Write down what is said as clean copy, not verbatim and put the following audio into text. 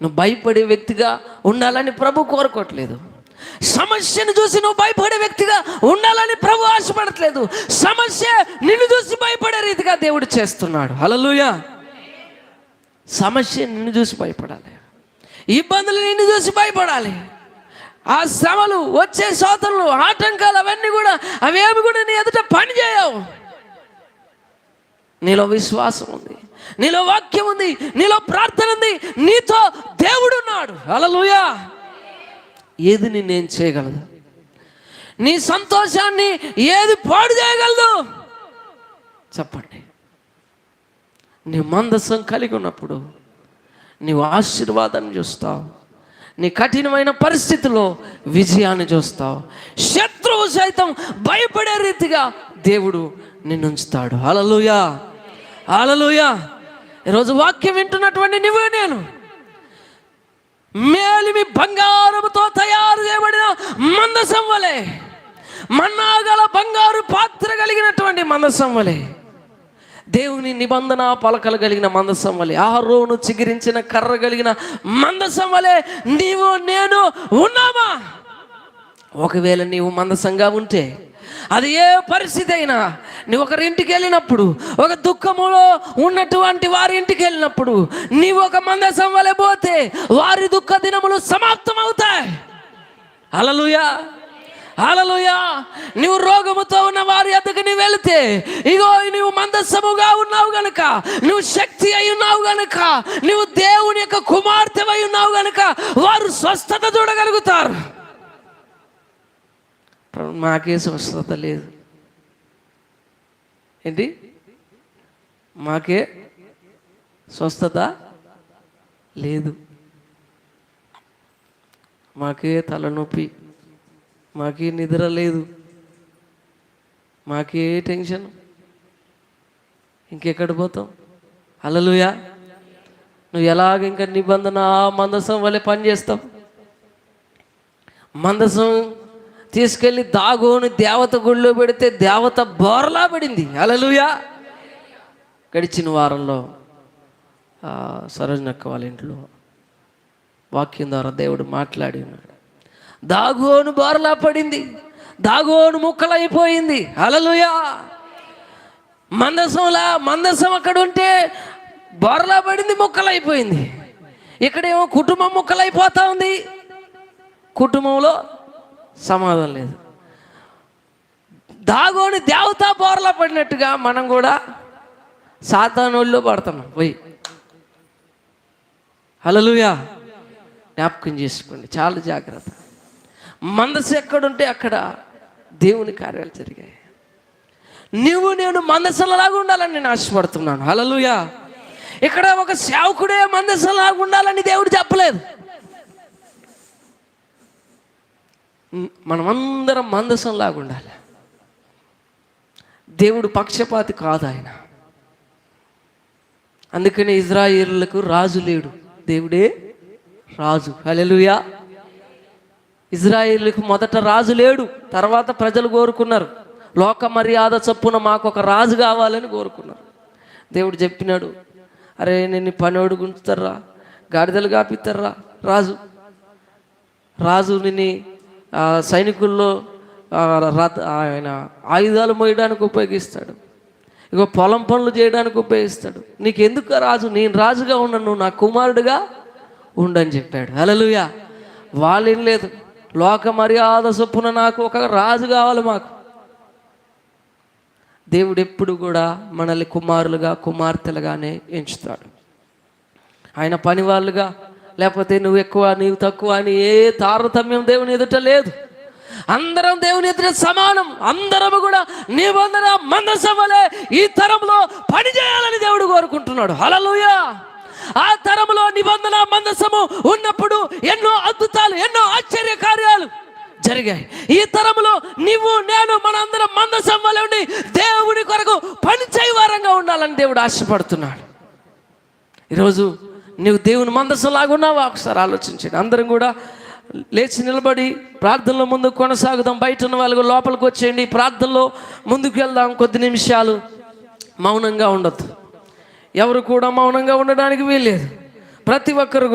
నువ్వు భయపడే వ్యక్తిగా ఉండాలని ప్రభు కోరుకోవట్లేదు. సమస్యను చూసి నువ్వు భయపడే వ్యక్తిగా ఉండాలని ప్రభు ఆశపడట్లేదు. సమస్య నిన్ను చూసి భయపడే రీతిగా దేవుడు చేస్తున్నాడు. హల్లెలూయా. సమస్య నిన్ను చూసి భయపడాలి, ఇబ్బందులు నిన్ను చూసి భయపడాలి. ఆ శ్రమలు, వచ్చే శోధనలు, ఆటంకాలు అవన్నీ కూడా అవేమి కూడా నీ ఎదుట పని చేయవు. నీలో విశ్వాసం ఉంది, నీలో వాక్యం ఉంది, నీలో ప్రార్థన ఉంది, నీతో దేవుడు ఉన్నాడు. హల్లెలూయా. ఏది నిన్నేం చేయగలదు? నీ సంతోషాన్ని ఏది పాడు చేయగలదు? చెప్పండి. నీ మందసం కలిగి ఉన్నప్పుడు నీవు ఆశీర్వాదాన్ని చూస్తావు, నీ కఠినమైన పరిస్థితిలో విజయాన్ని చూస్తావు. శత్రువు సైతం భయపడే రీతిగా దేవుడు నిన్ను ఉంచుతాడు. హల్లెలూయా, హల్లెలూయా. ఈరోజు వాక్యం వింటున్నటువంటి నువ్వే నేను మేలిమి బంగారముతో తయారు చేయబడిన మందసం వలె, మన్నాగల బంగారు పాత్ర కలిగినటువంటి మందసం వలె, దేవుని నిబంధన పలకలు కలిగిన మందసం వలె, అహరోను చిగిరించిన కర్ర కలిగిన మందసం వలె నీవు నేను ఉన్నామా? ఒకవేళ నీవు మందసంగా ఉంటే అది ఏ పరిస్థితి అయినా, నీవు ఒకరింటికి వెళ్ళినప్పుడు, ఒక దుఃఖములో ఉన్నటువంటి వారి ఇంటికి వెళ్ళినప్పుడు నీవు ఒక మందసం వలె పోతే వారి దుఃఖ దినములు సమాప్తం అవుతాయి. హల్లెలూయా, హల్లెలూయా. నువ్వు రోగముతో ఉన్న వారి వద్దకు నీవు వెళితే, ఇగో నువ్వు మందసముగా ఉన్నావు గనుక, నువ్వు శక్తి అయి ఉన్నావు గనుక, నువ్వు దేవుని యొక్క కుమార్తె అయి ఉన్నావు గనుక వారు స్వస్థత చూడగలుగుతారు. మాకే స్వస్థత లేదు. ఏంటి? మాకే స్వస్థత లేదు, మాకే తలనొప్పి, మాకే నిద్ర లేదు, మాకే టెన్షన్, ఇంకెక్కడ పోతాం? హల్లెలూయా. నువ్వు ఎలాగ ఇంకా నిబంధన మందసం వలె పనిచేస్తావు? మందసం తీసుకెళ్ళి దాగోని దేవత గుళ్ళో పెడితే దేవత బోర్లా పడింది. హల్లెలూయా. గడిచిన వారంలో సరోజనక్క వాళ్ళ ఇంట్లో వాక్యం ద్వారా దేవుడు మాట్లాడి ఉన్నాడు. దాగోను బోర్లా పడింది, దాగోను ముక్కలైపోయింది. హల్లెలూయా. మందసం అక్కడ ఉంటే బోర్లా పడింది, ముక్కలైపోయింది. ఇక్కడేమో కుటుంబం ముక్కలైపోతా ఉంది, కుటుంబంలో సమాధానం లేదు. దాగోని దేవతా బోర్లా పడినట్టుగా మనం కూడా సాతానోళ్ళు పడుతున్నాం పోయి. హల్లెలూయా. జ్ఞాపకం చేసుకోండి, చాలా జాగ్రత్త. మందసం ఎక్కడుంటే అక్కడ దేవుని కార్యాలు జరిగాయి. నువ్వు నేను మందసంలాగా ఉండాలని నేను ఆశపడుతున్నాను. హల్లెలూయా. ఇక్కడ ఒక సేవకుడే మందసంలాగా ఉండాలని దేవుడు చెప్పలేదు. మనమందరం మందసంలాగా ఉండాలి. దేవుడు పక్షపాతి కాదు ఆయన. అందుకని ఇజ్రాయేలులకు రాజు లేడు, దేవుడే రాజు. హల్లెలూయా. ఇజ్రాయేలులకు మొదట రాజు లేడు, తర్వాత ప్రజలు కోరుకున్నారు. లోక మర్యాద చొప్పున మాకు ఒక రాజు కావాలని కోరుకున్నారు. దేవుడు చెప్పినాడు, అరే నేను పనోడు గుంచుతారా, గాడిదలు కాపిస్తారా, రాజు నిన్ను సైనికుల్లో ఆయన ఆయుధాలు మోయడానికి ఉపయోగిస్తాడు, ఇగో పొలం పనులు చేయడానికి ఉపయోగిస్తాడు. నీకెందుకు రాజు? నేను రాజుగా ఉన్నాను, నువ్వు నా కుమారుడుగా ఉండని చెప్పాడు. హల్లెలూయా. వాళ్ళేం లేదు, లోక మర్యాద చొప్పున నాకు ఒక రాజు కావాలి. మాకు దేవుడు ఎప్పుడు కూడా మనల్ని కుమారులుగా కుమార్తెలుగానే ఎంచుతాడు. ఆయన పని వాళ్ళుగా, లేకపోతే నువ్వు ఎక్కువ నీవు తక్కువ అని ఏ తారతమ్యం దేవుని ఎదుట లేదు. అందరం దేవుని ఎదుట సమానం. అందరము కూడా నిబంధన మందసం వలె ఈ తరంలో పని చేయాలని దేవుడు కోరుకుంటున్నాడు. హల్లెలూయా. ఆ తరంలో నిబంధన మందసము ఉన్నప్పుడు ఎన్నో అద్భుతాలు, ఎన్నో ఆశ్చర్య కార్యాలు జరిగాయి. ఈ తరంలో నువ్వు నేను మనందరం మందసం వలె ఉండి దేవుని కొరకు పని చేయవారంగా ఉండాలని దేవుడు ఆశపడుతున్నాడు. ఈరోజు నువ్వు దేవుని మందసంలాగా ఉన్నావా? ఒకసారి ఆలోచించండి. అందరం కూడా లేచి నిలబడి ప్రార్థనలో ముందుకు కొనసాగుదాం. బయట ఉన్న వాళ్ళు లోపలికి వచ్చేయండి. ప్రార్థనలో ముందుకు వెళ్దాం. కొద్ది నిమిషాలు మౌనంగా ఉండొద్దు. ఎవరు కూడా మౌనంగా ఉండడానికి వీల్లేదు. ప్రతి ఒక్కరు